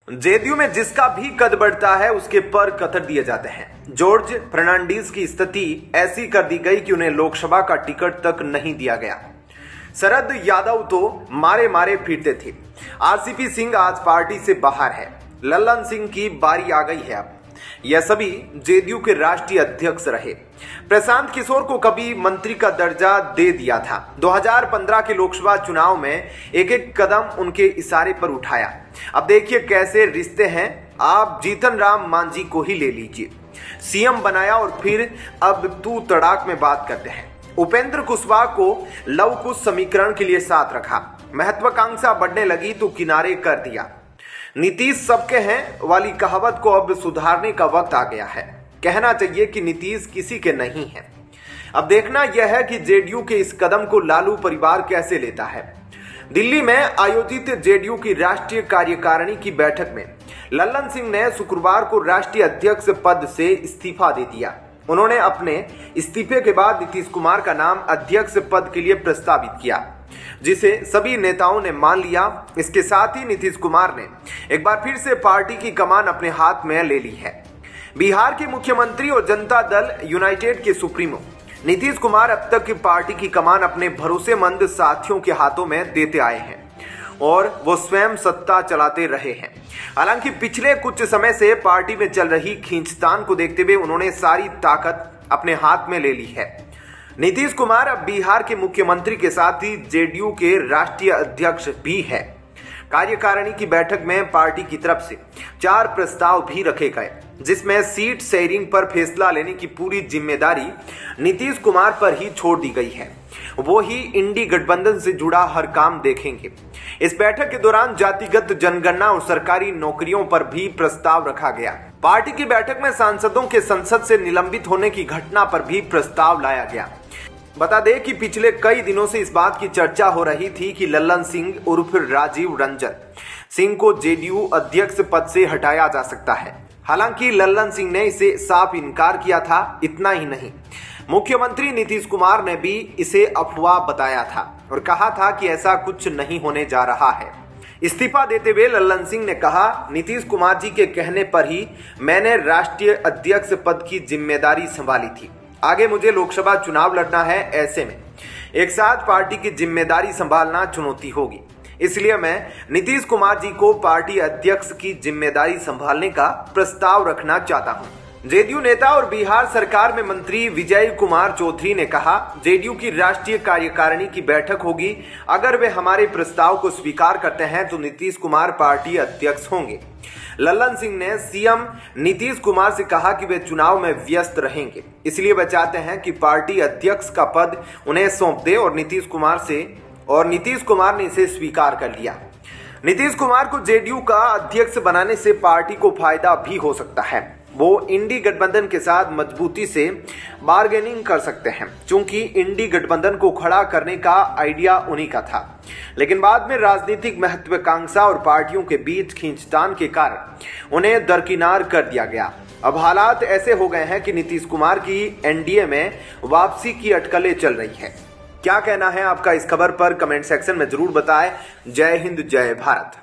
JDU में जिसका भी कद बढ़ता है उसके पर कतर दिए जाते हैं। जॉर्ज फर्नांडीज की स्थिति ऐसी कर दी गई कि उन्हें लोकसभा का टिकट तक नहीं दिया गया। शरद यादव तो मारे मारे फिरते थे। आरसीपी सिंह आज पार्टी से बाहर है। लल्लन सिंह की बारी आ गई है। अब यह सभी जेडीयू के राष्ट्रीय अध्यक्ष रहे। प्रशांत किशोर को कभी मंत्री का दर्जा दे दिया था। 2015 के लोकसभा चुनाव में एक एक कदम उनके इशारे पर उठाया। अब देखिए कैसे रिश्ते हैं। आप जीतन राम मांझी को ही ले लीजिए, सीएम बनाया और फिर अब तू तड़ाक में बात करते हैं। उपेंद्र कुशवाहा को लव कुश समीकरण के लिए साथ रखा। महत्वाकांक्षा बढ़ने लगी तो किनारे कर दिया। नीतीश सबके हैं वाली कहावत को अब सुधारने का वक्त आ गया है। कहना चाहिए कि नीतीश किसी के नहीं है। अब देखना यह है कि जेडीयू के इस कदम को लालू परिवार कैसे लेता है। दिल्ली में आयोजित जेडीयू की राष्ट्रीय कार्यकारिणी की बैठक में लल्लन सिंह ने शुक्रवार को राष्ट्रीय अध्यक्ष पद से इस्तीफा दे दिया। उन्होंने अपने इस्तीफे के बाद नीतीश कुमार का नाम अध्यक्ष पद के लिए प्रस्तावित किया, जिसे सभी नेताओं ने मान लिया। इसके साथ ही नीतीश कुमार ने एक बार फिर से पार्टी की कमान अपने हाथ में ले ली है। बिहार के मुख्यमंत्री और जनता दल यूनाइटेड के सुप्रीमो नीतीश कुमार अब तक की पार्टी की कमान अपने भरोसेमंद साथियों के हाथों में देते आए हैं और वो स्वयं सत्ता चलाते रहे हैं। हालांकि पिछले कुछ समय से पार्टी में चल रही खींचतान को देखते हुए उन्होंने सारी ताकत अपने हाथ में ले ली है। नीतीश कुमार अब बिहार के मुख्यमंत्री के साथ ही जेडीयू के राष्ट्रीय अध्यक्ष भी है। कार्यकारिणी की बैठक में पार्टी की तरफ से 4 प्रस्ताव भी रखे गए, जिसमें सीट शेयरिंग पर फैसला लेने की पूरी जिम्मेदारी नीतीश कुमार पर ही छोड़ दी गई है। वो ही इंडी गठबंधन से जुड़ा हर काम देखेंगे। इस बैठक के दौरान जातिगत जनगणना और सरकारी नौकरियों पर भी प्रस्ताव रखा गया। पार्टी की बैठक में सांसदों के संसद से निलंबित होने की घटना पर भी प्रस्ताव लाया गया। बता दें कि पिछले कई दिनों से इस बात की चर्चा हो रही थी कि लल्लन सिंह उर्फ राजीव रंजन सिंह को जेडीयू अध्यक्ष पद से हटाया जा सकता है। हालांकि लल्लन सिंह ने इसे साफ इनकार किया था। इतना ही नहीं, मुख्यमंत्री नीतीश कुमार ने भी इसे अफवाह बताया था और कहा था कि ऐसा कुछ नहीं होने जा रहा है। इस्तीफा देते हुए लल्लन सिंह ने कहा, नीतीश कुमार जी के कहने पर ही मैंने राष्ट्रीय अध्यक्ष पद की जिम्मेदारी संभाली थी। आगे मुझे लोकसभा चुनाव लड़ना है। ऐसे में एक साथ पार्टी की जिम्मेदारी संभालना चुनौती होगी। इसलिए मैं नीतीश कुमार जी को पार्टी अध्यक्ष की जिम्मेदारी संभालने का प्रस्ताव रखना चाहता हूं। जेडीयू नेता और बिहार सरकार में मंत्री विजय कुमार चौधरी ने कहा, जेडीयू की राष्ट्रीय कार्यकारिणी की बैठक होगी। अगर वे हमारे प्रस्ताव को स्वीकार करते हैं तो नीतीश कुमार पार्टी अध्यक्ष होंगे। लल्लन सिंह ने सीएम नीतीश कुमार से कहा कि वे चुनाव में व्यस्त रहेंगे, इसलिए वे चाहते हैं कि पार्टी अध्यक्ष का पद उन्हें सौंप दे और नीतीश कुमार ने इसे स्वीकार कर लिया। नीतीश कुमार को जेडीयू का अध्यक्ष बनाने से पार्टी को फायदा भी हो सकता है। वो इंडी गठबंधन के साथ मजबूती से बार्गेनिंग कर सकते हैं, क्योंकि इंडी गठबंधन को खड़ा करने का आइडिया उन्हीं का था। लेकिन बाद में राजनीतिक महत्वाकांक्षा और पार्टियों के बीच खींचतान के कारण उन्हें दरकिनार कर दिया गया। अब हालात ऐसे हो गए हैं कि नीतीश कुमार की एनडीए में वापसी की अटकलें चल रही है। क्या कहना है आपका इस खबर पर? कमेंट सेक्शन में जरूर बताएं। जय हिंद, जय भारत।